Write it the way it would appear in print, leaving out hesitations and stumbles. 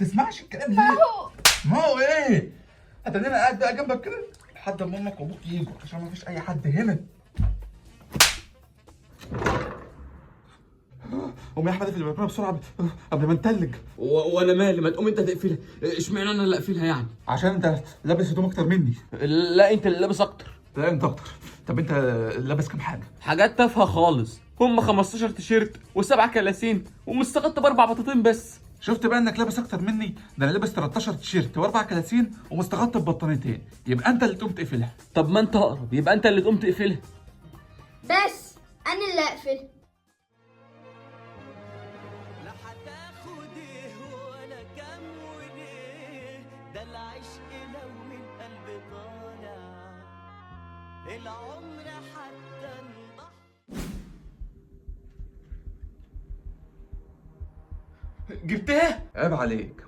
بتسمعش الكلام ليه؟ ما هو ايه؟ هتنين قاعد بقى جنبك كده لحد ما امك وابوك يجوا عشان ما فيش اي حد هنا. قوم يا احمد اقفل البلكونه بسرعه قبل ما نتلج. وانا مالي؟ ما تقوم انت تقفلها. اشمعنى انا اللي اقفلها يعني؟ عشان انت لابس هدوم اكتر مني. لا انت اللي لابس اكتر. لا انت اكتر. طب انت لابس كام حاجه؟ حاجات تافهه خالص، هم 15 تيشيرت و7 كلاسين ومستغطى باربع بطاطين بس. شفت بقى انك لابس اكتر مني؟ ده انا لابس 13 تيشيرت واربع كلاسين ومستغطى ببطانيتين، يبقى انت اللي تقوم تقفلها. طب ما انت اقرب، يبقى انت اللي تقوم تقفلها. بس انا اللي اقفل. لا هتاخد ايه ولا كام وليه، ده العشق لو من قلب طالع العمر حتى نضحي. جبتها؟ عيب عليك.